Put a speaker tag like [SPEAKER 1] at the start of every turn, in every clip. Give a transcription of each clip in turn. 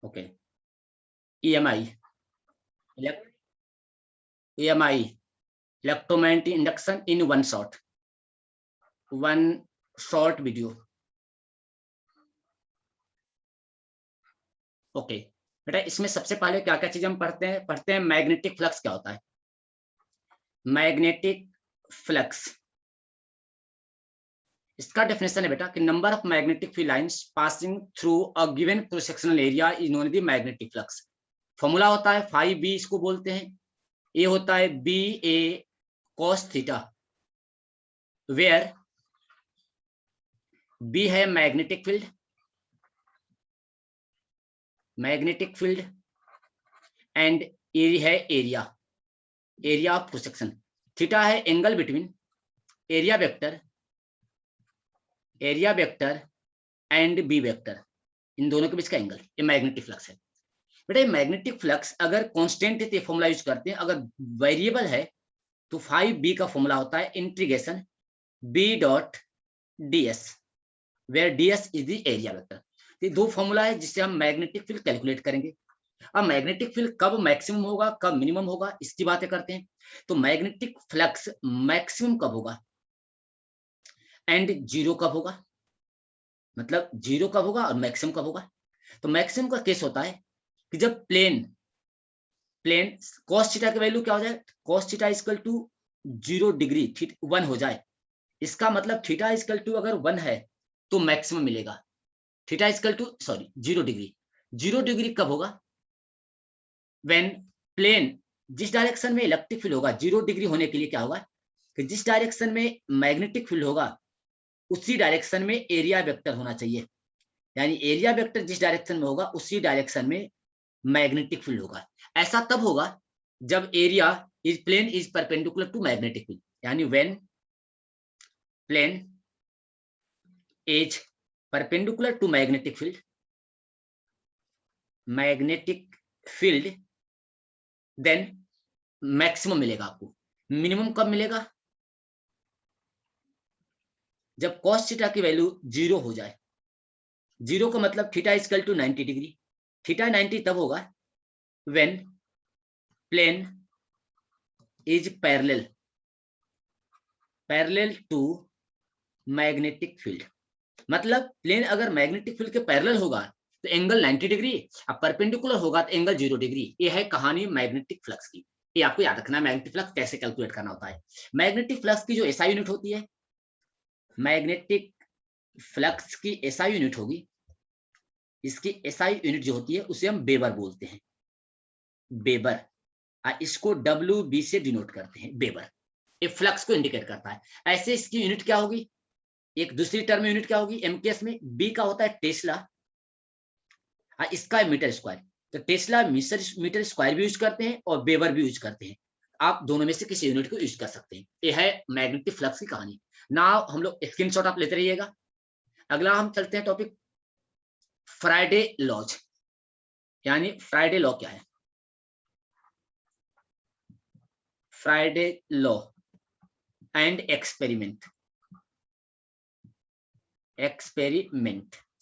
[SPEAKER 1] Okay, EMI, EMI, electromagnetic induction in one short video. Okay बेटा, इसमें सबसे पहले क्या क्या चीज हम पढ़ते हैं मैग्नेटिक फ्लक्स क्या होता है। मैग्नेटिक फ्लक्स, इसका डेफिनेशन है बेटा कि number of magnetic field lines passing through a given cross sectional area is known as magnetic flux. Formula होता है फाई बी, इसको बोलते हैं। ये होता है b A cos theta, where b है मैग्नेटिक फील्ड, एंड ए है area of cross section. Theta है angle between area vector and b vector, इन दोनों के बीच का एंगल, ये मैग्नेटिक फ्लक्स है। बेटा मैग्नेटिक फ्लक्स अगर कांस्टेंट है तो फॉर्मूला यूज करते हैं, अगर वेरिएबल है तो 5b का फॉर्मूला होता है integration b dot ds, where ds is the area vector. ये दो फॉर्मूला है जिससे हम मैग्नेटिक फील्ड कैलकुलेट करेंगे। अब मैग्नेटिक फील्ड कब मैक्सिमम होगा कब मिनिमम होगा इसकी बातें करते हैं। तो मैग्नेटिक फ्लक्स मैक्सिमम कब होगा एंड जीरो कब होगा, मतलब जीरो कब होगा और मैक्सिमम कब होगा। तो मैक्सिमम का केस होता है कि जब प्लेन cos थीटा की वैल्यू क्या हो जाए, cos theta equal to 0 degree 1 हो जाए। इसका मतलब थीटा इक्वल टू अगर 1 है तो मैक्सिमम मिलेगा। Theta equal to 0 degree, 0 degree कब होगा, व्हेन प्लेन जिस डायरेक्शन में इलेक्ट्रिक फील्ड होगा, 0 डिग्री होने के लिए क्या होगा कि जिस डायरेक्शन में मैग्नेटिक फील्ड होगा उसी डायरेक्शन में एरिया वेक्टर होना चाहिए। यानी एरिया वेक्टर जिस डायरेक्शन में होगा उसी डायरेक्शन में मैग्नेटिक फील्ड होगा। ऐसा तब होगा जब area plane is perpendicular to magnetic field, यानी when plane is perpendicular to magnetic field then maximum मिलेगा आपको। मिनिमम कब मिलेगा, जब cos थीटा की वैल्यू 0 हो जाए। 0 का मतलब theta equal to 90 degree. Theta 90 तब होगा when plane is parallel to magnetic field. मतलब प्लेन अगर मैग्नेटिक फील्ड के पैरेलल होगा तो एंगल 90 डिग्री, अब परपेंडिकुलर होगा तो एंगल 0 डिग्री। ये है कहानी मैग्नेटिक फ्लक्स की। ये आपको याद रखना है मैग्नेटिक फ्लक्स कैसे कैलकुलेट करना होता है। मैग्नेटिक फ्लक्स की जो एसआई यूनिट होती है, मैग्नेटिक फ्लक्स की एसआई यूनिट होगी, इसकी एसआई यूनिट जो होती है उसे हम वेबर बोलते हैं, वेबर। इसको WB से डिनोट करते हैं, वेबर। ये फ्लक्स को इंडिकेट करता है। ऐसे इसकी यूनिट क्या होगी, एक दूसरी टर्म यूनिट क्या होगी एमकेएस में, बी का होता है टेस्ला, इसका है मीटर स्क्वायर। तो टेस्ला मीटर स्क्वायर भी यूज करते हैं और वेबर भी यूज करते हैं। आप दोनों में से किसी यूनिट को यूज कर सकते हैं। ये है मैग्नेटिक फ्लक्स की कहानी। ना हम लोग स्क्रीनशॉट आप लेते रहिएगा। अगला हम चलते हैं टॉपिक फ्राइडे लॉज, यानी फ्राइडे लॉ क्या है। फ्राइडे लॉ एंड एक्सपेरिमेंट,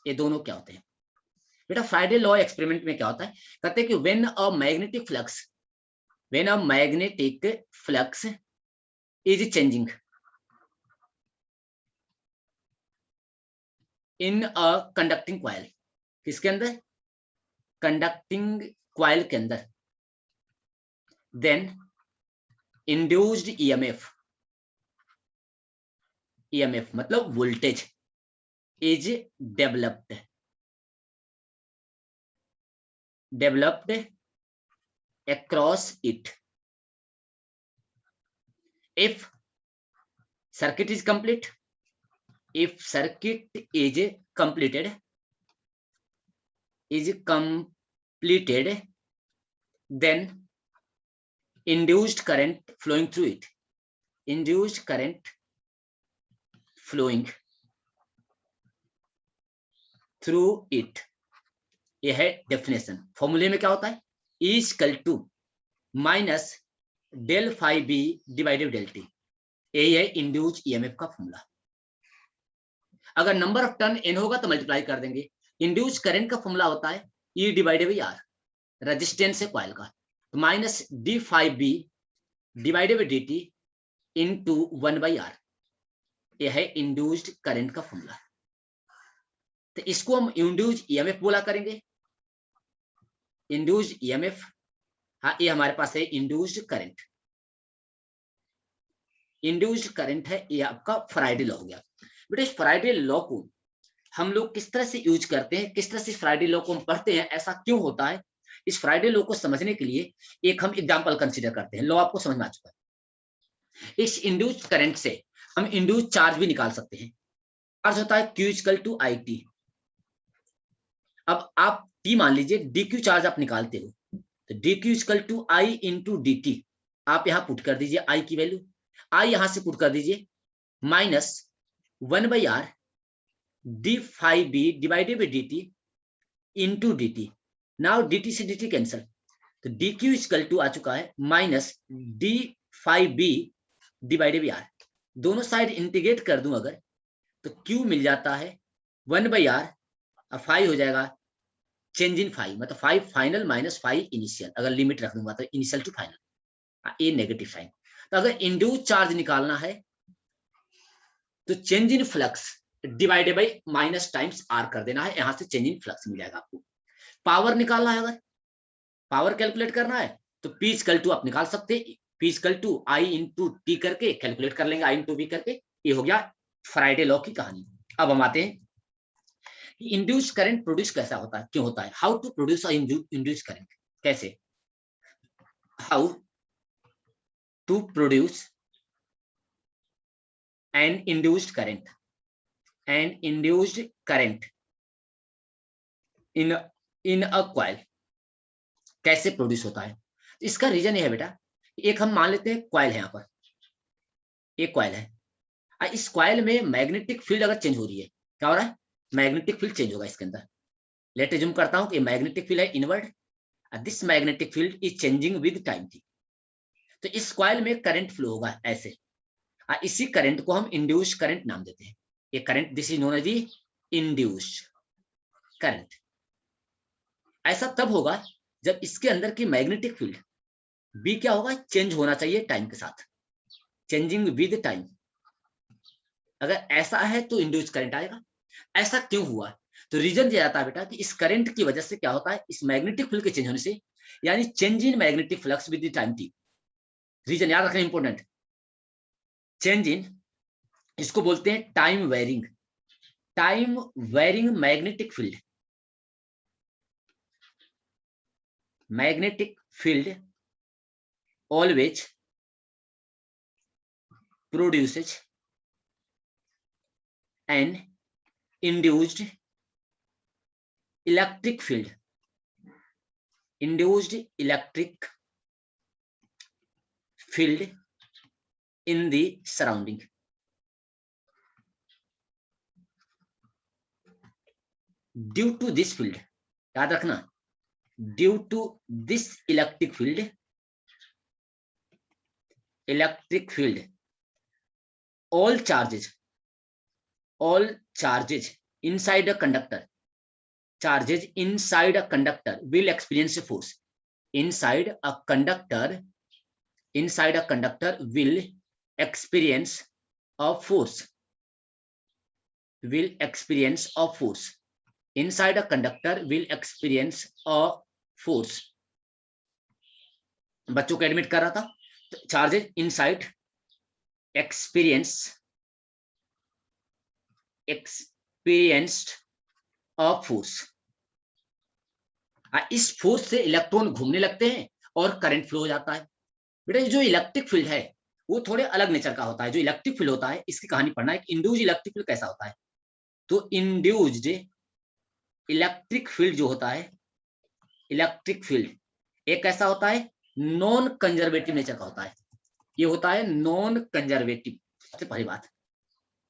[SPEAKER 1] ये दोनों क्या होते हैं बेटा। फ्राइडे लॉ एक्सपेरिमेंट में क्या होता है, कहते हैं कि when a magnetic flux is changing in a conducting coil, किसके अंदर, कंडक्टिंग कॉइल के अंदर, देन इंड्यूस्ड ईएमएफ मतलब voltage is developed across it if circuit is complete, completed then induced current flowing through it, ये है definition. फॉर्मूले में क्या होता है, E equal to minus del phi B divided del T, यही है इंड्यूस्ड ईएमएफ का फॉर्मूला। अगर नंबर ऑफ टर्न n होगा तो मल्टीप्लाई कर देंगे। इंड्यूस्ड करंट का फॉर्मूला होता है E divided by R, resistance है कॉइल का, तो minus d5b divided by dt into 1/r, यह है इंड्यूस्ड करंट का फॉर्मूला। तो इसको हम इंड्यूस्ड ईएमएफ बोला करेंगे, इंड्यूस्ड ईएमएफ। हाँ, ये हमारे पास है इंड्यूस्ड करंट, इंड्यूस्ड करंट है, ये आपका फैराडे लॉ हो गया। बेटा इस फैराडे लॉ को हम लोग किस तरह से यूज करते हैं, किस तरह से फैराडे लॉ को हम पढ़ते हैं, ऐसा क्यों होता है, इस फैराडे लॉ को समझने के लिए एक हम एग्जांपल कंसीडर करते हैं। लॉ आपको समझ में आ चुका है। इस इंड्यूस्ड करंट से हम इंड्यूस्ड चार्ज भी निकाल सकते हैं। चार्ज होता है Q इक्वल टू IT। अब आप T मान लीजिए, DQ चार्ज आप निकालते हो, तो DQ equal to I into DT, आप यहां पुट कर दीजिए I की वैल्यू, I यहां से पुट कर दीजिए minus 1/r d5b divided by dt into dt। Now dt से dt कैंसल, तो dq इक्वल टू आ चुका है minus d5b divided by r। दोनों साइड इंटीग्रेट कर दूं अगर, तो q मिल जाता है 1/r, अब 5 हो जाएगा चेंज इन 5, मतलब 5 फाइनल माइनस 5 इनिशियल, अगर लिमिट रख दूंगा तो initial to final, a negative sign. तो अगर इंड्यूस चार्ज निकालना है तो change in flux divided by minus times R कर देना है, यहां से चेंज इन फ्लक्स मिल जाएगा आपको। पावर निकालना है, अगर पावर कैलकुलेट करना है तो P इक्वल टू आप निकाल सकते हैं, P equal to I into T करके कैलकुलेट कर लेंगे, I इंटू वी करके। ये हो गया फैराडे लॉ की कहानी। अब हम आते हैं इंड्यूस करंट प्रोड्यूस कैसा होता है, क्यों होता है, how to produce induce current, कैसे, how to produce an induced current, an induced current in a coil, कैसे प्रोड्यूस होता है। इसका रीजन ये है बेटा, एक हम मान लेते हैं कॉइल है, यहाँ पर एक कॉइल है, इस कॉइल में मैग्नेटिक फील्ड अगर चेंज हो रही है, क्या हो रहा है, मैग्नेटिक फील्ड चेंज होगा इसके अंदर। लेट अज्यूम करता हूं कि मैग्नेटिक फील्ड है inward, this magnetic field is changing with time थी, तो इस कॉइल में करंट फ्लो होगा ऐसे, इसी करंट को हम इंड्यूस करंट नाम देते हैं। ये current, this is known as the induce current. ऐसा तब होगा जब इसके अंदर की मैग्नेटिक फील्ड बी क्या होगा, चेंज होना चाहिए टाइम के साथ, चेंजिंग विद टाइम। अगर ऐसा है तो इंड्यूस करंट आएगा। ऐसा क्यों हुआ, तो रीजन ये आता है बेटा कि इस करंट की वजह से क्या होता है, इस मैग्नेटिक फील्ड के चेंज होने से, यानी change in magnetic flux with the time T. Reason याद रखना इंपॉर्टेंट, चेंज इन, इसको बोलते हैं time varying, time varying magnetic field, magnetic field always produces an induced electric field, induced electric field in the surrounding। Due to this field, याद रखना, due to this electric field all charges inside a conductor, charges inside a conductor will experience a force, inside a conductor will experience a force, inside a conductor will experience a force। बच्चों को admit कर रहा था, charges inside experienced a force, इस force से electron घूमने लगते हैं और करंट फ्लो हो जाता है। बेटा जो इलेक्ट्रिक फील्ड है वो थोड़े अलग नेचर का होता है। जो इलेक्ट्रिक फील्ड होता है, इसकी कहानी पढ़ना है, इंड्यूस्ड इलेक्ट्रिक फील्ड कैसा होता है। तो इंड्यूस्ड इलेक्ट्रिक फील्ड जो होता है, इलेक्ट्रिक फील्ड एक कैसा होता है, नॉन कंजर्वेटिव नेचर का होता है। ये होता है नॉन कंजर्वेटिव, सबसे पहली बात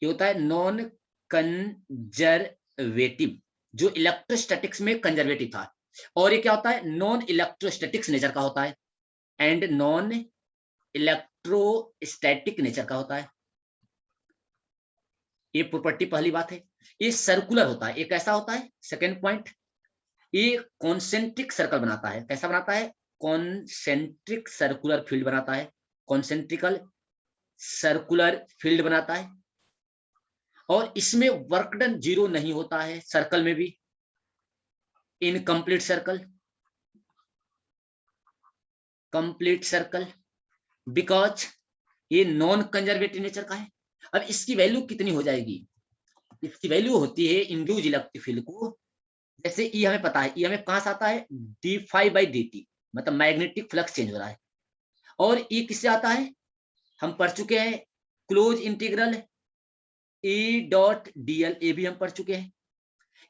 [SPEAKER 1] ये होता है नॉन कंजर्वेटिव, जो इलेक्ट्रोस्टैटिक्स में कंजर्वेटिव था। और ये क्या होता है, नॉन इलेक्ट्रोस्टैटिक्स नेचर का होता है एंड नॉन इलेक्ट्रोस्टैटिक नेचर का होता है। ये प्रॉपर्टी पहली बात है। ये सर्कुलर होता है, ये कैसा होता है, सेकेंड पॉइंट, ये कॉन्सेंट्रिक सर्कल बनाता है। कैसा बनाता है? कॉन्सेंट्रिक सर्कुलर फील्ड बनाता है, कॉन्सेंट्रिकल सर्कुलर फील्ड बनाता है। और इसमें वर्क डन जीरो नहीं होता है सर्कल में भी, incomplete circle, complete circle, because ये नॉन कंजर्वेटिव नेचर का है। अब इसकी वैल्यू कितनी हो जाएगी? इसकी वैल्यू होती है इंड्यूस इलेक्ट्रिक फील्ड को, जैसे ई हमें पता है, ई हमें कहां से आता है? d∅/dt, मतलब मैग्नेटिक फ्लक्स चेंज हो रहा है। और ई किससे आता है? हम पढ़ चुके हैं क्लोज इंटीग्रल E.dl, ये भी हम पढ़ चुके हैं।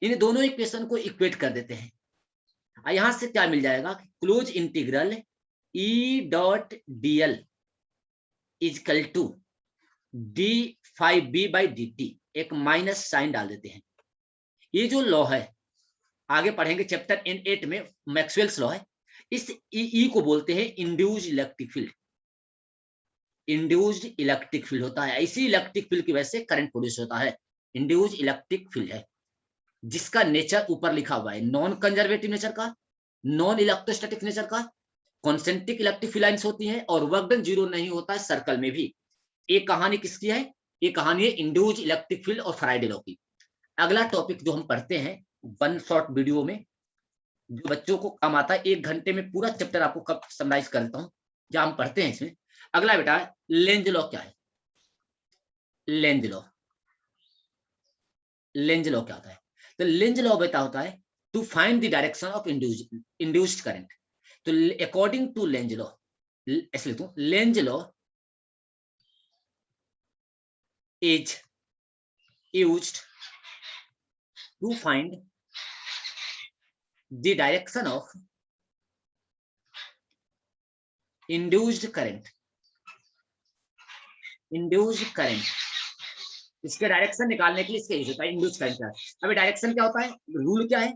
[SPEAKER 1] इन दोनों इक्वेशन को इक्वेट कर देते हैं। यहां से क्या मिल जाएगा? Close integral E.dl is equal to d∅b/dt, एक माइनस साइन डाल देते हैं। ये जो लॉ है, आगे पढ़ेंगे चैप्टर N8 में, मैक्सवेल्स लॉ है। इस ई को बोलते हैं induced electric field. Induced electric field होता है, इसी इलेक्ट्रिक फील्ड की वजह से करंट प्रोड्यूस होता है। इंड्यूस्ड इलेक्ट्रिक फील्ड है जिसका नेचर ऊपर लिखा हुआ है, नॉन कंजर्वेटिव नेचर का, नॉन इलेक्ट्रोस्टैटिक नेचर का, कॉन्सेंट्रिक इलेक्ट्रिक फील्ड लाइंस होती हैं, और वर्क डन जीरो नहीं होता है सर्कल में भी। एक कहानी किसकी है? ये कहानी है इंड्यूस्ड इलेक्ट्रिक फील्ड और फैराडे लॉ की। अगला टॉपिक जो हम पढ़ते हैं वन शॉर्ट वीडियो में, जो बच्चों को काम आता है, 1 घंटे में पूरा चैप्टर आपको कब समराइज कर देता हूं, क्या हम पढ़ते हैं इसमें। अगला बेटा लेंज लॉ क्या है? लेंज लॉ, लेंज लॉ क्या होता है? तो लेंज लॉ बेटा होता है to find the direction of induced current. तो अकॉर्डिंग टू लेंज लॉ, ऐसे लिखूं, Lenz law is used to find the direction of induced current. Induced current, इसके डायरेक्शन निकालने के लिए इसका यूज होता है इंड्यूस्ड करंट का। अभी डायरेक्शन क्या होता है? रूल क्या है?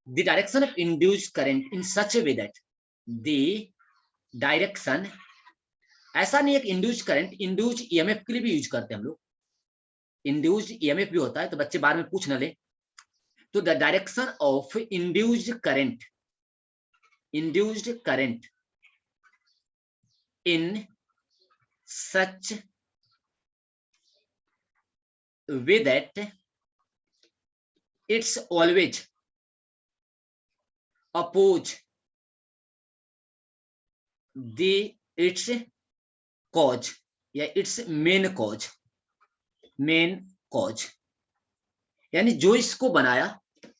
[SPEAKER 1] The direction of induced current in such A way that the direction, ऐसा नहीं है कि इंड्यूस्ड करंट, इंड्यूस्ड ईएमएफ के लिए भी यूज करते हैं हम लोग, इंड्यूस्ड ईएमएफ भी होता है, तो बच्चे बाद में पूछ न ले। तो the direction of induced current, induced current in such way that it's always oppose the it's cause, या it's main cause, main cause, यानी जो इसको बनाया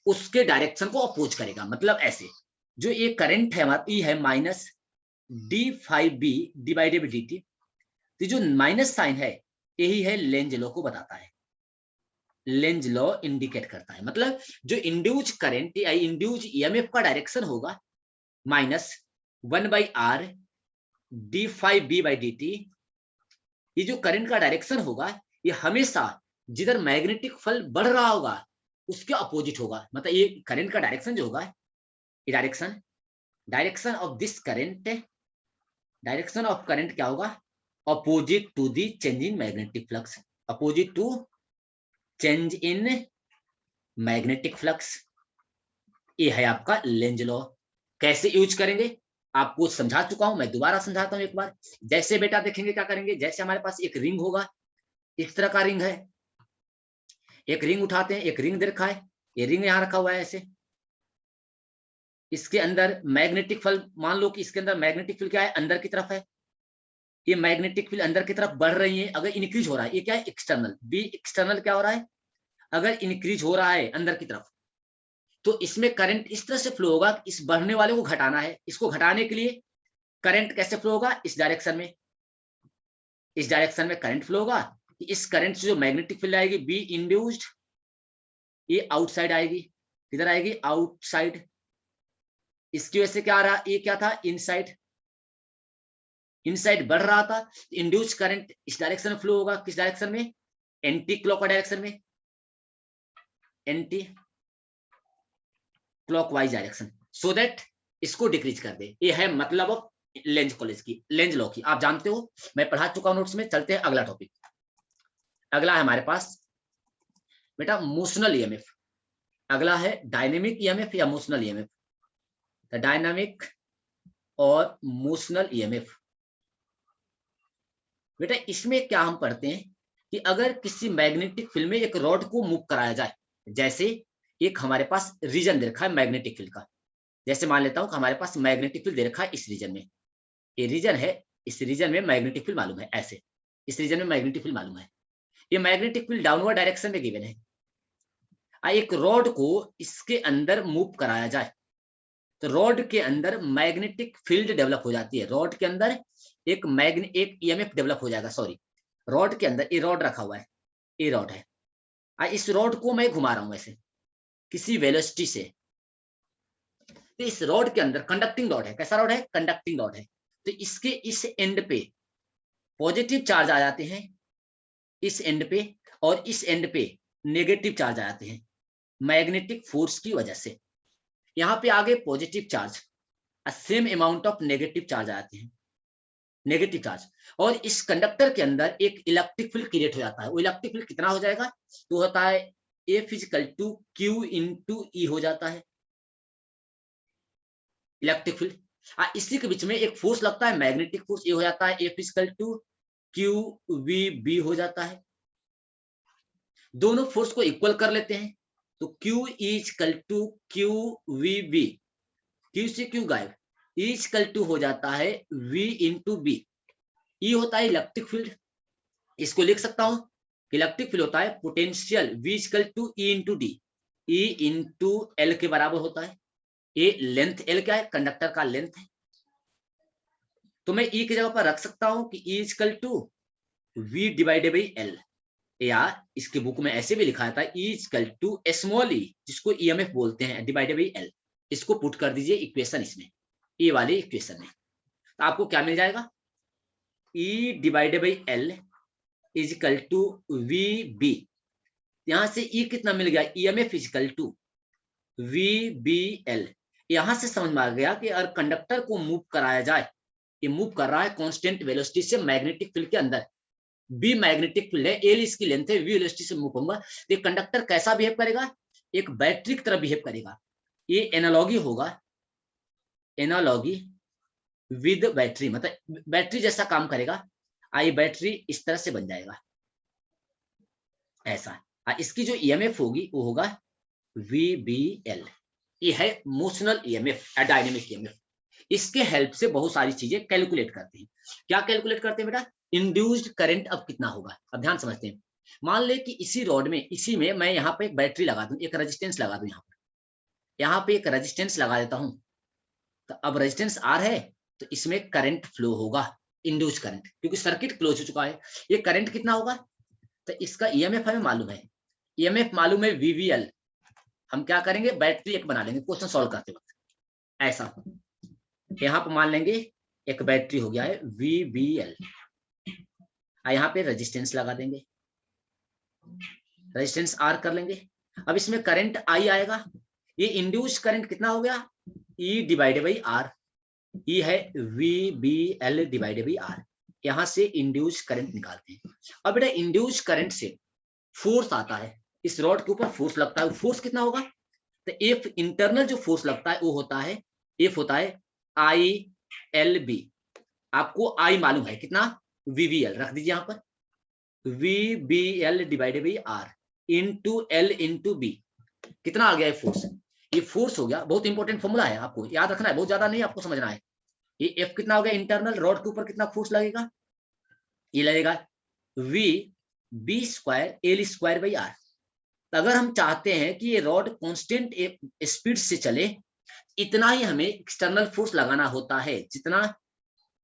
[SPEAKER 1] उसके डायरेक्शन को अपोज करेगा। मतलब ऐसे, जो ये करंट है हमारा ई है माइनस d∅b/dt, तो जो माइनस साइन है यही है लेंज लॉ को बताता है, लेंज लॉ इंडिकेट करता है। मतलब जो इंड्यूज करंट या इंड्यूज ईएमएफ का डायरेक्शन होगा माइनस 1/r d∅b/dt, ये जो करंट का डायरेक्शन होगा ये हमेशा जिधर मैग्नेटिक फील्ड बढ़ रहा होगा उसके अपोजिट होगा। मतलब ये करंट का डायरेक्शन जो होगा, ये direction of this current, direction of current क्या होगा? Opposite to the change in magnetic flux, opposite to change in magnetic flux. ये है आपका लेंज लॉ। कैसे यूज करेंगे आपको समझा चुका हूं, मैं दोबारा समझाता हूं एक बार। जैसे बेटा देखेंगे क्या करेंगे, जैसे हमारे पास एक रिंग होगा, इस तरह का रिंग है, एक रिंग उठाते हैं, एक रिंग दे रखा है, ये रिंग यहां रखा हुआ है ऐसे, इसके अंदर मैग्नेटिक फील्ड, मान लो कि इसके अंदर मैग्नेटिक फील्ड क्या है? अंदर की तरफ है, ये मैग्नेटिक फील्ड अंदर की तरफ बढ़ रही है। अगर इंक्रीज हो रहा है, ये क्या है? एक्सटर्नल, बी एक्सटर्नल क्या हो रहा है? अगर इंक्रीज हो रहा है अंदर की तरफ, तो इसमें करंट इस तरह से फ्लो होगा, इस बढ़ने वाले को घटाना है। इसको घटाने के लिए करंट कैसे फ्लो होगा? इस डायरेक्शन में, इस डायरेक्शन में करंट फ्लो होगा। इस करंट से जो मैग्नेटिक फील्ड आएगी बी इंड्यूस्ड, ये आउटसाइड आएगी। किधर आएगी? आउटसाइड। इसकी वजह से क्या आ रहा? ये क्या था? इनसाइड, इनसाइड बढ़ रहा था, इंड्यूस्ड करंट इस डायरेक्शन में फ्लो होगा। किस डायरेक्शन में? एंटी क्लॉक डायरेक्शन में, anti clockwise direction, so that इसको डिक्रीज कर दे। ये है मतलब ऑफ लेंज कॉलेज की, लेंज लॉ की, आप जानते हो, मैं पढ़ा चुका हूं नोट्स में। चलते हैं अगला टॉपिक। अगला है हमारे पास बेटा मोशनल ईएमएफ। अगला है डायनेमिक ईएमएफ या मोशनल ईएमएफ। डायनामिक और मोशनल ईएमएफ, बेटा इसमें क्या हम पढ़ते हैं कि अगर किसी मैग्नेटिक फील्ड में एक रॉड को मूव कराया जाए, जैसे एक हमारे पास रीजन दे रखा है मैग्नेटिक फील्ड का, जैसे मान लेता हूं कि हमारे पास मैग्नेटिक फील्ड दे रखा है इस रीजन में, ये रीजन है, इस रीजन में मैग्नेटिक फील्ड मालूम है, ऐसे इस रीजन में मैग्नेटिक फील्ड मालूम है, ये मैग्नेटिक फील्ड डाउनवर्ड डायरेक्शन में गिवन है। एक रॉड को इसके अंदर मूव कराया जाए तो रॉड के अंदर मैग्नेटिक फील्ड डेवलप हो जाती है, रॉड के अंदर एक ईएमएफ डेवलप हो जाएगा। सॉरी, रॉड के अंदर ये रॉड रखा हुआ है, ये रॉड है, इस रॉड को मैं घुमा रहा हूं ऐसे किसी वेलोसिटी से, तो इस रॉड के अंदर कंडक्टिंग रॉड है, कैसा रॉड है, कंडक्टिंग रॉड है, तो इसके इस एंड पे पॉजिटिव चार्ज आ जाते हैं, इस एंड पे, और इस एंड पे नेगेटिव चार्ज आ जाते हैं मैग्नेटिक फोर्स की वजह से। यहाँ पे आगे positive charge, same amount of negative charge आते हैं, नेगेटिव चार्ज, और इस कंडक्टर के अंदर एक इलेक्ट्रिक फील्ड क्रिएट हो जाता है। वो इलेक्ट्रिक फील्ड कितना हो जाएगा, तो होता है F = Q × E हो जाता है इलेक्ट्रिक फील्ड। इसी के बीच में एक फोर्स लगता है मैग्नेटिक फोर्स, ये हो जाता है F = QVB हो जाता है। दोनों फोर्स को इक्वल कर लेते हैं तो Q = QVB, Q से Q गायब, E हो जाता है V × B। E होता है इलेक्ट्रिक फील्ड, इसको लिख सकता हूं, इलेक्ट्रिक फील्ड होता है potential V = E × D, E × L के बराबर होता है। ये लेंथ L क्या है, कंडक्टर का लेंथ है, तो मैं E की जगह पर रख सकता हूं कि E = V/L, या इसके बुक में ऐसे भी लिखा था E = स्मॉल e, जिसको EMF बोलते हैं, /L। इसको पुट कर दीजिए इक्वेशन इसमें, ये वाली इक्वेशन में, तो आपको क्या मिल जाएगा, E/L = VB। यहां से E कितना मिल गया, EMF = VBL। यहां से समझ में आ गया कि अगर कंडक्टर को मूव कराया जाए, ये मूव कर रहा है कांस्टेंट वेलोसिटी से मैग्नेटिक फील्ड के अंदर, बी मैग्नेटिक फील्ड है, एल इसकी लेंथ है, वी वेलोसिटी से मूव होगा, तो ये कंडक्टर कैसा बिहेव करेगा, एक बैटरी की तरह बिहेव करेगा। ये एनालॉगी होगा, एनालॉगी विद बैटरी, मतलब बैटरी जैसा काम करेगा। आई बैटरी इस तरह से बन जाएगा ऐसा। इसकी जो ईएमएफ होगी वो होगा VBL। ये है मोशनल ईएमएफ, डायनेमिक ईएमएफ। इसके हेल्प से बहुत सारी चीजें कैलकुलेट करते हैं। क्या कैलकुलेट करते हैं बेटा, इंड्यूस्ड करंट अब कितना होगा। अब ध्यान समझते हैं, मान ले कि इसी रॉड में, इसी में मैं यहाँ पे एक बैटरी लगा दूं, एक रेजिस्टेंस लगा दूं, यहाँ पे एक रेजिस्टेंस लगा देता हूं, तो अब रेजिस्टेंस R है तो इसमें करंट फ्लो होगा, इंड्यूस करंट, क्योंकि सर्किट क्लोज हो चुका है। ये करंट कितना होगा, तो इसका ईएमएफ हमें मालूम है, ईएमएफ मालूम है VBL। हम क्या करेंगे, बैटरी एक बना लेंगे क्वेश्चन सॉल्व करते वक्त, ऐसा यहाँ पर मान लेंगे एक बैटरी हो गया है VBL, यहाँ पे रेजिस्टेंस लगा देंगे, रेजिस्टेंस R कर लेंगे। अब इसमें करंट I आएगा, ये इंड्यूस करंट कितना हो गया, E/R, ये है VBL/R। यहां से इंड्यूस करंट निकालते हैं। अब बेटा इंड्यूस करंट से फोर्स आता है, इस रॉड के ऊपर फोर्स लगता है, फोर्स कितना होगा, तो F इंटरनल जो फोर्स लगता है वो होता है, F होता है ILB। आपको I मालूम है कितना, VBL रख दीजिए यहाँ पर, VBL/R × L × B। कितना आ गया है फोर्स, ये फोर्स हो गया, बहुत इंपॉर्टेंट फॉर्मूला है, आपको याद रखना है, बहुत ज्यादा नहीं आपको समझना है। ये F कितना हो गया इंटरनल, रॉड के ऊपर कितना फोर्स लगेगा, ये लगेगा VB²L²/R। अगर हम चाहते हैं कि ये रॉड कांस्टेंट स्पीड से चले, इतना ही हमें एक्सटर्नल फोर्स लगाना होता है, जितना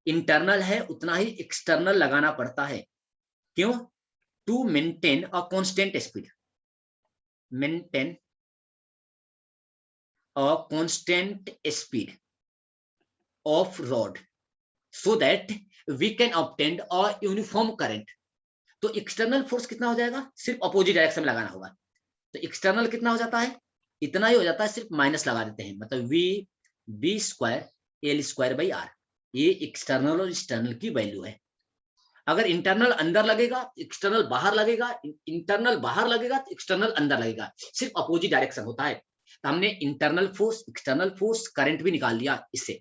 [SPEAKER 1] इंटरनल है उतना ही एक्सटर्नल लगाना पड़ता है। क्यों, to maintain a constant speed, maintain a constant speed of rod, so that we can obtain a uniform current। तो एक्सटर्नल फोर्स कितना हो जाएगा, सिर्फ अपोजिट डायरेक्शन में लगाना होगा, तो एक्सटर्नल कितना हो जाता है, इतना ही हो जाता है, सिर्फ माइनस लगा देते हैं, मतलब VB²L²/R। ये एक्सटर्नल और इंटरनल की वैल्यू है। अगर इंटरनल अंदर लगेगा एक्सटर्नल बाहर लगेगा, इंटरनल बाहर लगेगा तो एक्सटर्नल अंदर लगेगा, सिर्फ अपोजिट डायरेक्शन होता है। तो हमने internal force, external force, current भी निकाल लिया इससे।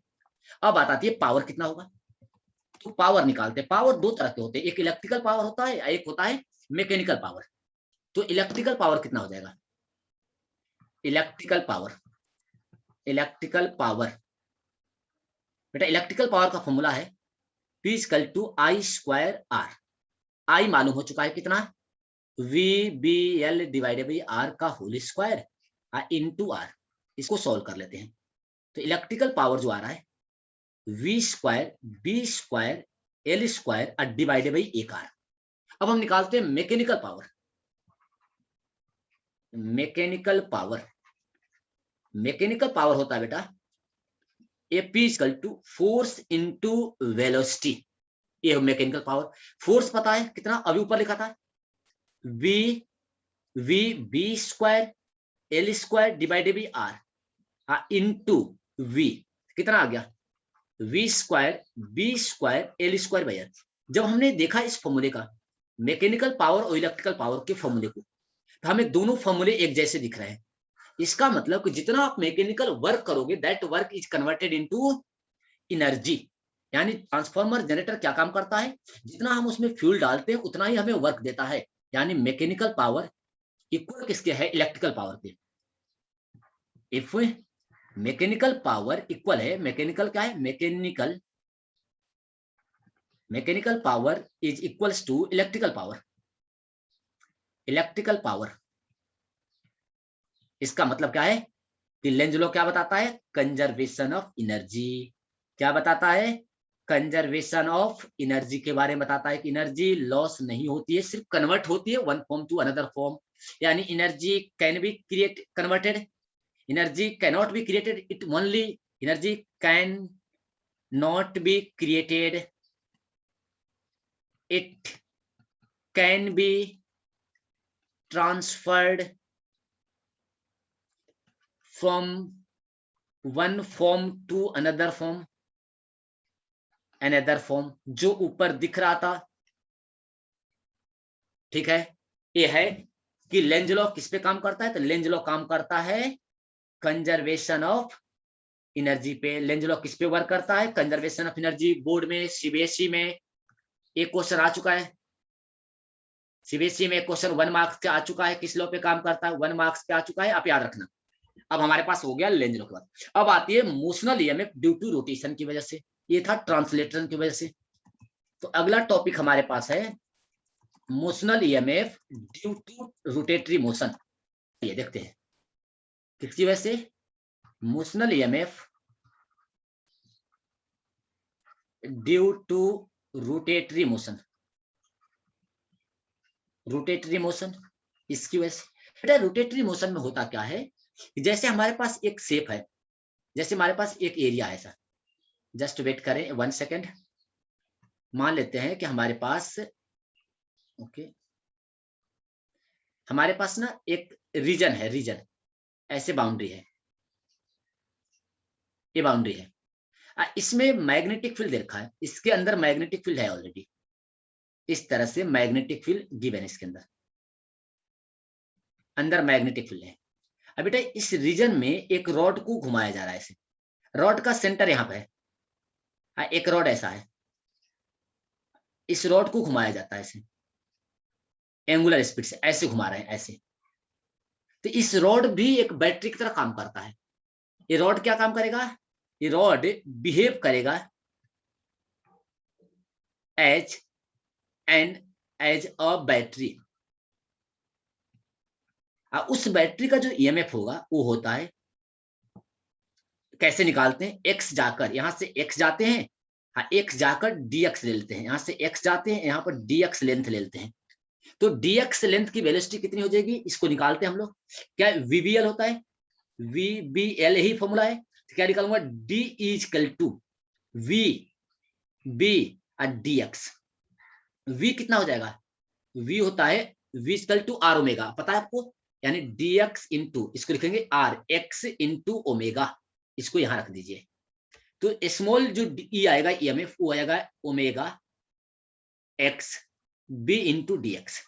[SPEAKER 1] अब बात आती है पावर कितना होगा। तो पावर निकालते हैं। पावर दो तरह के होते हैं, एक इलेक्ट्रिकल पावर होता है, एक होता है मैकेनिकल पावर। तो इलेक्ट्रिकल पावर कितना हो जाएगा, इलेक्ट्रिकल पावर, इलेक्ट्रिकल पावर बेटा इलेक्ट्रिकल पावर का फॉर्मूला है P equal to I square R. I मालूम हो चुका है कितना, VBL डिवाइडेड बाई आर का होल स्क्वायर इनटू आर। इसको सॉल्व कर लेते हैं। तो इलेक्ट्रिकल पावर जो आ रहा है V square B square L square divided by एक आर। अब हम निकालते हैं mechanical power. Mechanical power, mechanical power होता है बेटा P equal to force into velocity. ये मैकेनिकल पावर। फोर्स पता है कितना, अभी ऊपर लिखा था V B square L square divided by R into V कितना आ गया, V square B square L square by R. जब हमने देखा इस फॉर्मूले का, मैकेनिकल पावर और इलेक्ट्रिकल पावर के फॉर्मूले को, तो हमें दोनों फॉर्मूले एक जैसे दिख रहे हैं। इसका मतलब कि जितना आप मैकेनिकल वर्क करोगे that work is converted into energy. यानी ट्रांसफार्मर जनरेटर क्या काम करता है, जितना हम उसमें फ्यूल डालते हैं उतना ही हमें वर्क देता है। यानी मैकेनिकल पावर इक्वल किसके है, इलेक्ट्रिकल पावर के। इफ मैकेनिकल पावर इक्वल है, मैकेनिकल क्या है, mechanical, mechanical power is equals to electrical power. Electrical power, इसका मतलब क्या है कि लेंज लॉ क्या बताता है, कंजर्वेशन ऑफ एनर्जी। क्या बताता है, कंजर्वेशन ऑफ एनर्जी के बारे में बताता है कि एनर्जी लॉस नहीं होती है, सिर्फ कन्वर्ट होती है one form to another form. यानी energy can be create converted, energy can not be created, it only energy can not be created, it can be transferred from one form to another form, another form। जो ऊपर दिख रहा था, ठीक है, ये है कि लेंज लॉ किस पे काम करता है, तो लेंज लॉ काम करता है कंजर्वेशन ऑफ एनर्जी पे। लेंज लॉ किस पे वर्क करता है, कंजर्वेशन ऑफ एनर्जी। बोर्ड में सीबीएसई में एक क्वेश्चन आ चुका है, सीबीएसई में क्वेश्चन 1 मार्क्स का आ चुका है, किस लॉ पे काम करता है, 1 मार्क्स का आ चुका है, आप याद रखना। अब हमारे पास हो गया लेंज लॉ के बाद। अब आती है motional EMF due to rotation की वजह से, ये था ट्रांसलेशन की वजह से। तो अगला टॉपिक हमारे पास है motional EMF due to rotatory motion. ये देखते हैं किसकी वजह से, motional EMF due to rotatory motion. Rotatory motion इसकी वजह से। बेटा रोटेटरी मोशन में होता क्या है, जैसे हमारे पास एक शेप है, जैसे हमारे पास एक एरिया है, सर जस्ट वेट करें 1 सेकेंड। मान लेते हैं कि हमारे पास ओके हमारे पास ना एक रीजन है, रीजन ऐसे बाउंड्री है, ये बाउंड्री है। इसमें मैग्नेटिक फील्ड देखा है, इसके अंदर मैग्नेटिक फील्ड है ऑलरेडी, इस तरह से मैग्नेटिक फील्ड गिवन है, इसके अंदर अंदर मैग्नेटिक फील्ड है। अब बेटा इस रीजन में एक रॉड को घुमाया जा रहा है, ऐसे रॉड का सेंटर यहाँ पे है, एक रॉड ऐसा है, इस रॉड को घुमाया जाता है ऐसे एंगुलर स्पीड से, ऐसे घुमा रहे हैं ऐसे। तो इस रॉड भी एक बैटरी की तरह काम करता है। ये रॉड क्या काम करेगा, ये रॉड बिहेव करेगा एज अ बैटरी। उस बैटरी का जो ईएमएफ होगा वो होता है, कैसे निकालते हैं, एक्स जाकर यहां से एक्स जाते हैं, एक्स जाकर डीएक्स ले लेते हैं, यहां से एक्स जाते हैं, यहाँ पर डीएक्स लेंथ ले लेते हैं। तो डीएक्स लेंथ की वेलोसिटी कितनी हो जाएगी, इसको निकालते हैं हम लोग। क्या वीबीएल होता है, वीबीएल ही फॉर्मूला है। तो क्या निकालूंगा, D equal to V B dx. V कितना हो जाएगा, वी होता है V equal to R omega, पता है आपको, यानी डीएक्स इंटू, इसको लिखेंगे आर एक्स इंटू ओमेगा, इसको यहां रख दीजिए। तो स्मॉल जो ई आएगा ईएमएफ वो आएगा omega X B into D X.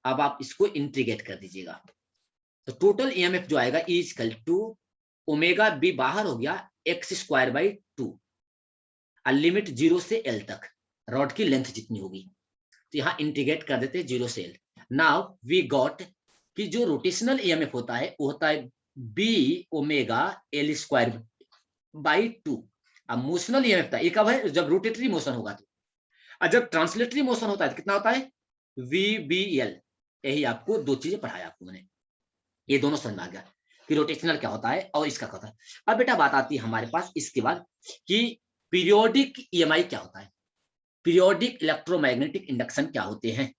[SPEAKER 1] अब आप इसको इंटीग्रेट कर दीजिएगा तो टोटल ईएमएफ जो आएगा इक्वल टू ओमेगा बी बाहर हो गया एक्स स्क्वायर बाई 2, लिमिट 0 से एल तक रॉड की लेंथ जितनी होगी, तो यहाँ इंटीग्रेट कर देते हैं 0 से एल। नाउ वी गॉट कि जो रोटेशनल ईएमएफ होता है वो होता है B omega L square by 2। अब मोशनल ईएमएफ था एक अब है जब रोटेटरी मोशन होगा तो, और जब ट्रांसलेटरी मोशन होता है तो कितना होता है वी बी एल। यही आपको दो चीजें पढ़ाया आपको मैंने, ये दोनों समझ में आ गया कि रोटेशनल क्या होता है और इसका क्या होता है। अब बेटा बात आती है हमारे पास इसके बाद कि पीरियोडिक ईएमआई क्या होता है, पीरियोडिक इलेक्ट्रोमैग्नेटिक इंडक्शन क्या होते हैं।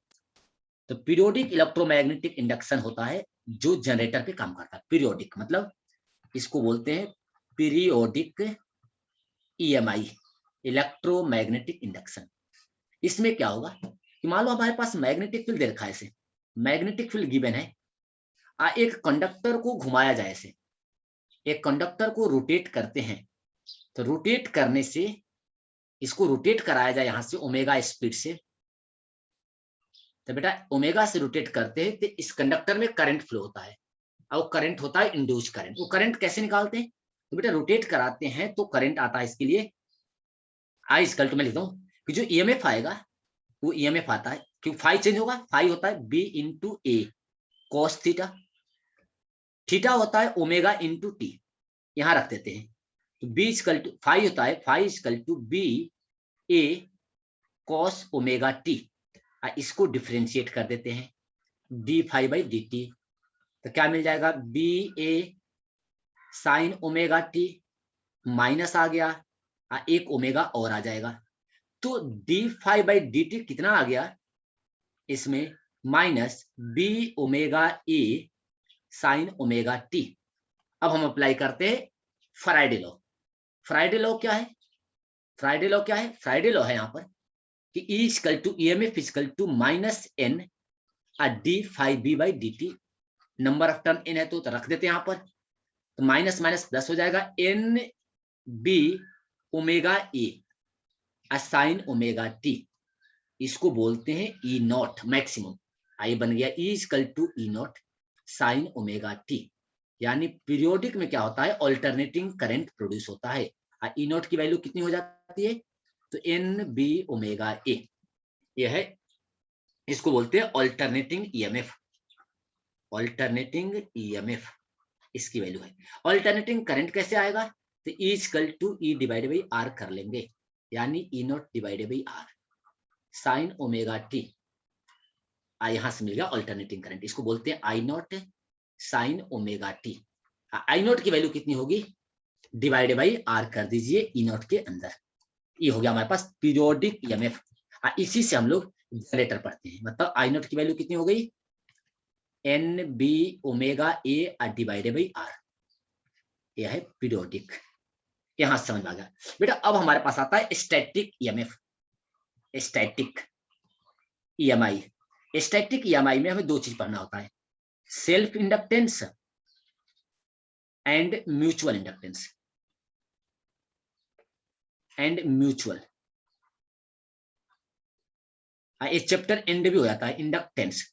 [SPEAKER 1] तो पीरियोडिक इलेक्ट्रोमैग्नेटिक इंडक्शन होता है जो जनरेटर पे काम करता है। पीरियोडिक मतलब इसको बोलते हैं पीरियोडिक ईएमआई, इलेक्ट्रोमैग्नेटिक इंडक्शन। इसमें क्या होगा कि मान लो हमारे पास मैग्नेटिक फील्ड दे रखा है, ऐसे मैग्नेटिक फील्ड गिवन है, एक कंडक्टर को घुमाया जाए, ऐसे एक कंडक्टर को रोटेट करते हैं, तो रोटेट करने से इसको रोटेट कराया जाए यहां से ओमेगा स्पीड से, तो बेटा ओमेगा से रोटेट करते हैं तो इस कंडक्टर में करंट फ्लो होता है और करंट होता है इंड्यूस करंट। वो करंट कैसे निकालते हैं, तो बेटा रोटेट कराते हैं तो करंट आता है इसके लिए आई इक्वल टू, मैं लिखता हूँ कि जो ईएमएफ आएगा वो ईएमएफ आता है क्योंकि फाई चेंज होगा, फाई होता है बी इंटू ए कॉस थीटा, थीटा होता है ओमेगा इंटू टी, यहां रख देते हैं तो बी इक्वल टू फाई होता है phi equal to B A cos omega T, इसको डिफरेंशिएट कर देते हैं D phi by D T, तो क्या मिल जाएगा B A sine omega T minus आ गया, एक ओमेगा और आ जाएगा, तो D phi by D T कितना आ गया इसमें minus B omega A sine omega T. अब हम अप्लाई करते हैं फ्राइडे लॉ। फ्राइडे लॉ क्या है, फ्राइडे लॉ क्या है, फ्राइडे लॉ है यहाँ पर कि E equal to EMF equal to minus N D phi B by D T, number of turn N है तो रख देते हैं यहाँ पर, तो माइनस माइनस प्लस हो जाएगा N B omega A sine omega T, इसको बोलते हैं ई नॉट मैक्सिमम। आई बन गया E equal to E not sine omega T, यानी पीरियोडिक में क्या होता है ऑल्टरनेटिंग करंट प्रोड्यूस होता है। ई नॉट की वैल्यू कितनी हो जाती है तो एन बी ओमेगा ए, यह है इसको बोलते हैं ऑल्टरनेटिंग ईएमएफ, ऑल्टरनेटिंग ईएमएफ इसकी वैल्यू है। ऑल्टरनेटिंग करंट कैसे आएगा तो E equal to E divide by R कर लेंगे, यानी E nought divide by R sine omega t, यहां से मिल गया ऑल्टरनेटिंग करंट, इसको बोलते हैं I nought sine omega t. I nought की वैल्यू कितनी होगी डिवाइड बाई आर कर दीजिए ई नॉट के अंदर, ये हो गया हमारे पास पीरियोडिक ईएमएफ। इसी से हम लोग जनरेटर पढ़ते हैं, मतलब आई नॉट की वैल्यू कितनी हो गई N B omega A divided by R, यह है पीरियोडिक, यहां समझ आ गया बेटा। अब हमारे पास आता है static EMF, static EMI. Static EMI में हमें दो चीज पढ़ना होता है, self inductance and mutual inductance, and mutual, एक चैप्टर एंड भी हो जाता है इंडक्टेंस।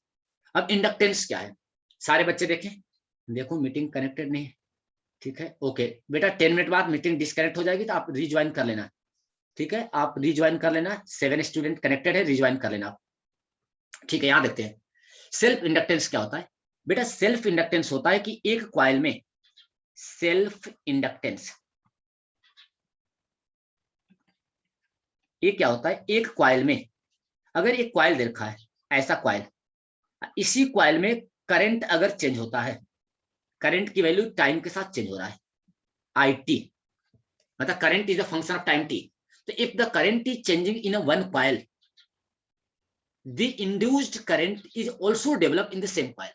[SPEAKER 1] अब इंडक्टेंस क्या है सारे बच्चे देखें, देखो मीटिंग कनेक्टेड नहीं है, ठीक है ओके बेटा 10 मिनट बाद मीटिंग डिस्कनेक्ट हो जाएगी तो आप रिज्वाइन कर लेना, ठीक है आप रिज्वाइन कर लेना, 7 स्टूडेंट कनेक्टेड है रिज्वाइन कर लेना, ठीक है। यहां देखते हैं सेल्फ इंडक्टेंस क्या होता है बेटा। सेल्फ इंडक्टेंस होता है कि एक कॉइल में सेल्फ इंडक्टेंस, ये क्या होता है एक कॉइल में, अगर एक कॉइल दे रखा है ऐसा कॉइल, इसी कॉइल में करंट अगर चेंज होता है, करंट की वैल्यू टाइम के साथ चेंज हो रहा है आई टी, मतलब current is a function of time T, तो if the current is changing in a one coil the induced current is also develop in the same coil.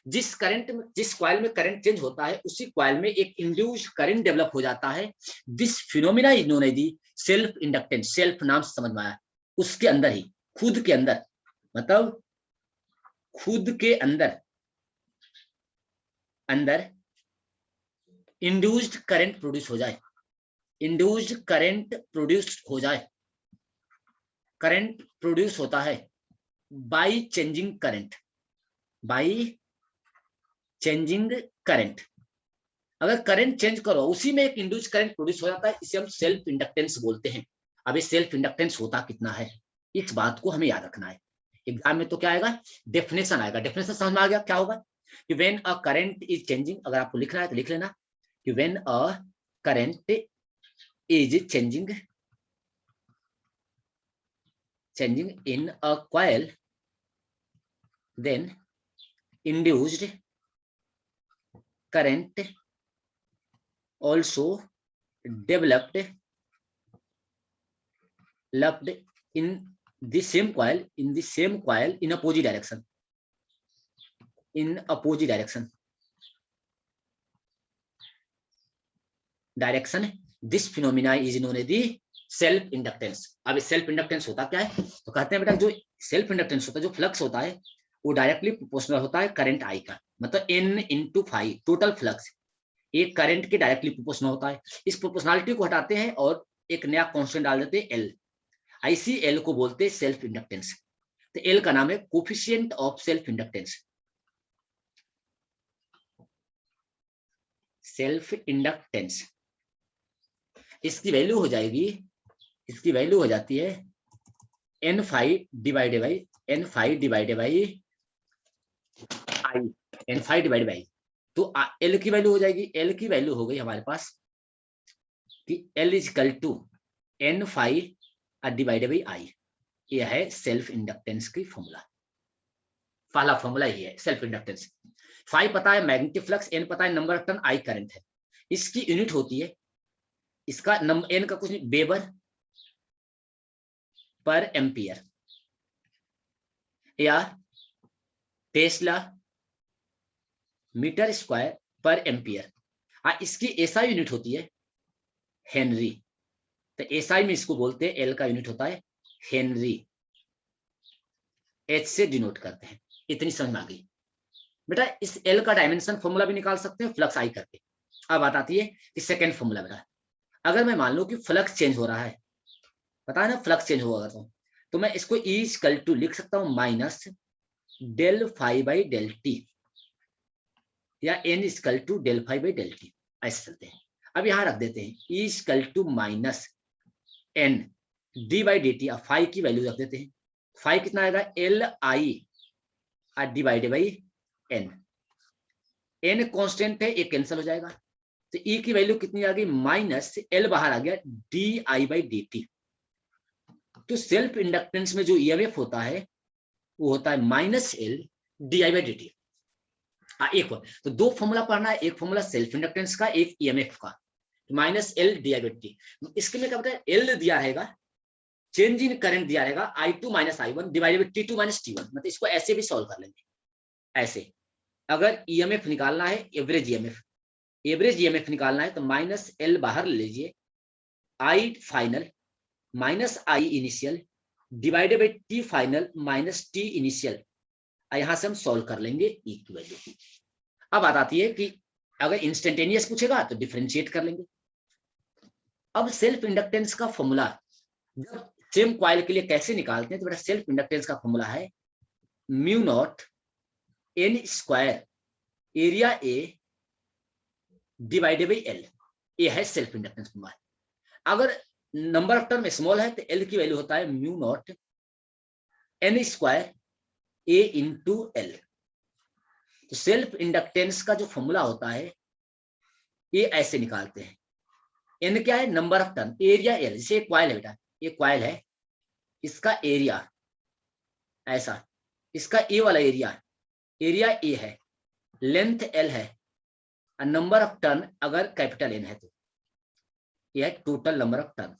[SPEAKER 1] जिस current में जिस कॉइल में current change होता है उसी coil में एक इंड्यूस्ड करंट डेवलप हो जाता है, this phenomena is known as the self inductance. Self नाम समझ में आया, उसके अंदर ही खुद के अंदर, मतलब खुद के अंदर अंदर इंड्यूस्ड करंट प्रोड्यूस हो जाए, इंड्यूस्ड करंट प्रोड्यूस हो जाए, करंट प्रोड्यूस होता है by changing current, by changing current. अगर करंट चेंज करो उसी में एक इंड्यूस करंट प्रोड्यूस हो जाता है, इसे हम सेल्फ इंडक्टेंस बोलते हैं। अब ये सेल्फ इंडक्टेंस होता कितना है, इस बात को हमें याद रखना है। एग्जाम में तो क्या आएगा, डेफिनेशन आएगा। डेफिनेशन समझ में आ गया क्या होगा कि when a current is changing, अगर आपको लिखना है तो लिख लेना कि when a current is changing in a coil, then induced current also developed in the same coil in opposite direction, this phenomena is known as the self inductance. अब self inductance होता क्या है, तो कहते हैं बेटा जो सेल्फ इंडक्टेंस होता है, जो फ्लक्स होता है वो डायरेक्टली प्रोपोर्शनल होता है करंट आई का, मतलब n into phi total flux एक करंट के डायरेक्टली प्रोपोर्शनल होता है। इस प्रोपोर्शनलिटी को हटाते हैं और एक नया कांस्टेंट डाल देते हैं एल, ऐसी एल को बोलते हैं सेल्फ इंडक्टेंस। तो एल का नाम है coefficient of self inductance. Self inductance इसकी वैल्यू हो जाएगी, इसकी वैल्यू हो जाती है n phi divided by I, n phi divided by. तो l की वैल्यू हो जाएगी, l की वैल्यू हो गई हमारे पास कि l is equal to n phi divided by I. यह है सेल्फ इंडक्टेंस की फॉर्मूला, पहला फॉर्मूला ये है सेल्फ इंडक्टेंस। फाई पता है मैग्नेटिक फ्लक्स, n पता है number of turn, I current है। इसकी यूनिट होती है, इसका n का कुछ नहीं, वेबर पर एम्पियर या टेस्ला मीटर स्क्वायर पर एम्पियर। इसकी एसआई यूनिट होती है हेनरी। तो एसआई में इसको बोलते हैं, एल का यूनिट होता है हेनरी, एच से डिनोट करते हैं। इतनी समझ में आ गई बेटा। इस एल का डायमेंशन फॉर्मूला भी निकाल सकते हैं फ्लक्स आई करके। अब बात आती है कि सेकेंड फॉर्मूला बेटा, अगर मैं मान लूं कि फ्लक्स चेंज हो रहा है, पता है ना फ्लक्स चेंज हुआ तो मैं इसको ई इक्वल टू लिख सकता हूं minus del phi by del T, या N equal to del phi by del T, ऐसे चलते हैं। अब यहां रख देते हैं E equal to minus N D by D T. अब फाई की वैल्यू रख देते हैं, फाई कितना आएगा L I divided by N. N constant है, ये कैंसिल हो जाएगा, तो ई की वैल्यू कितनी आ गई माइनस एल बाहर आ गया D I by D T. तो सेल्फ इंडक्टेंस में जो ईएमएफ होता है वो होता है minus L D I by D T. एक तो दो फॉर्मूला पढ़ना है, एक फॉर्मूला सेल्फ इंडक्टेंस का, एक ईएमएफ का, minus L D I by T. इसके में क्या होता है, एल दिया रहेगा, चेंज इन करंट दिया रहेगा I two minus I one divided by T two minus T one. मतलब इसको ऐसे भी सॉल्व कर लेंगे ऐसे। अगर ईएमएफ निकालना है, एवरेज ईएमएफ निकालना है तो माइनस एल बाहर ले लीजिए, I final minus I initial divided by T final minus T initial. यहां से हम सॉल्व कर लेंगे ई की वैल्यू। अब बात आती है कि अगर इंस्टेंटेनियस पूछेगा तो डिफरेंशिएट कर लेंगे। अब सेल्फ इंडक्टेंस का फॉर्मूला जब सेम कॉइल के लिए कैसे निकालते हैं, तो बेटा सेल्फ इंडक्टेंस का फॉर्मूला है mu not an square area A divided by L. ये है सेल्फ इंडक्टेंस फॉर्मूला। अगर नंबर ऑफ टर्म स्मॉल है तो एल की वैल्यू होता है mu not an square A into L. तो सेल्फ इंडक्टेंस का जो फॉर्मूला होता है ये ऐसे निकालते हैं, एन क्या है number of turn, area L. जैसे एक कॉइल है बेटा, ये कॉइल है, इसका एरिया ऐसा, इसका ए वाला एरिया ए है, लेंथ एल है, और नंबर ऑफ टर्न अगर कैपिटल एन है तो यह है total number of turn.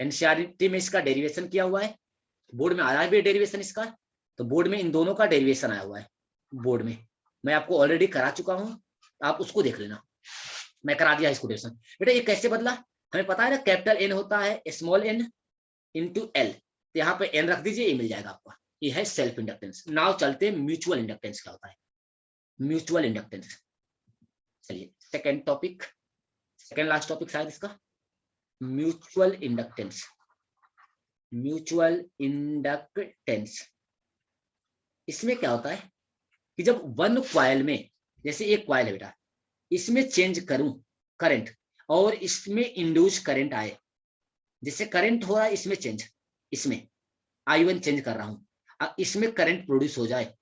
[SPEAKER 1] NCERT में इसका डेरिवेशन किया हुआ है, बोर्ड में आया है भी डेरिवेशन इसका, तो बोर्ड में इन दोनों का डेरिवेशन आया हुआ है। बोर्ड में मैं आपको ऑलरेडी करा चुका हूं, आप उसको देख लेना, मैं करा दिया इसको डेरिवेशन। बेटा ये कैसे बदला, हमें पता है ना कैपिटल एन होता है स्मॉल एन इंटू एल, तो यहाँ पे एन रख दीजिए, ये मिल जाएगा आपका। ये है सेल्फ इंडक्टेंस। नाउ चलते हैं म्यूचुअल इंडक्टेंस क्या होता है। म्यूचुअल इंडक्टेंस, चलिए second topic, second last topic शायद इसका, म्यूचुअल इंडक्टेंस, म्यूचुअल इंडक्टेंस। इसमें क्या होता है कि जब वन कॉइल में, जैसे एक कॉइल है बेटा, इसमें चेंज करूं करंट और इसमें इंड्यूस करंट आए, जैसे करंट हो रहा है इसमें चेंज, इसमें I1 चेंज कर रहा हूं, इसमें करंट प्रोड्यूस हो जाए,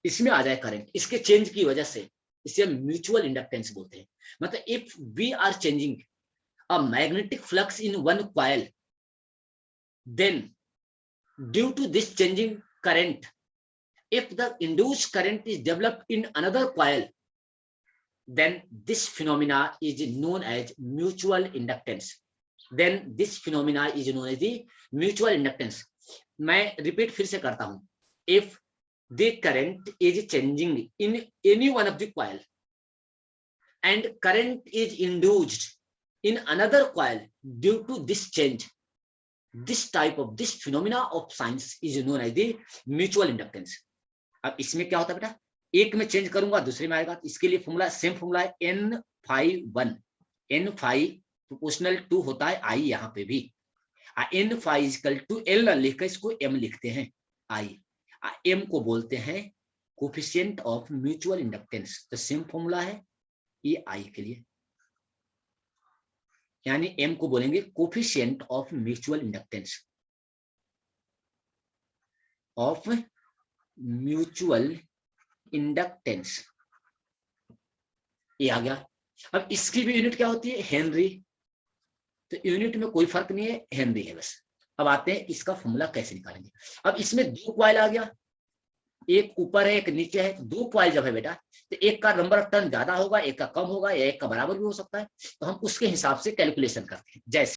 [SPEAKER 1] इसमें आ जाए करंट, इसके चेंज की वजह से, इसे म्यूचुअल इंडक्टेंस बोलते हैं। मतलब if we are changing a magnetic flux in one coil, then due to this changing current, if the induced current is developed in another coil, then this phenomena is known as mutual inductance. Then this phenomena is known as the mutual inductance. मैं repeat फिर से करता हूं, if the current is changing in any one of the coil and current is induced in another coil due to this change, this type of this phenomena of science is known as the mutual inductance. अब इसमें क्या होता है बेटा, एक में change करूंगा दूसरे में आएगा, इसके लिए फॉर्मूला सेम फॉर्मूला है N∅1, N∅ प्रोपोर्शनल टू होता है I, यहाँ पे भी N∅ इक्वल टू L लिखकर इसको M लिखते हैं, I M को बोलते हैं कोफिशिएंट ऑफ म्यूचुअल इंडक्टेंस, तो सेम फॉर्मूला है ये I के लिए, यानी M को बोलेंगे coefficient of mutual inductance, of mutual inductance, ये आ गया। अब इसकी भी यूनिट क्या होती है, हेनरी, तो यूनिट में कोई फर्क नहीं है, हेनरी है बस। अब आते हैं इसका फॉर्मूला कैसे निकालेंगे। अब इसमें दो कॉइल आ गया, एक ऊपर है एक नीचे है, दो कॉइल जब है बेटा तो एक का नंबर ऑफ टर्न ज्यादा होगा, एक का कम होगा, या एक का बराबर भी हो सकता है, तो हम उसके हिसाब से कैलकुलेशन करते हैं। जैसे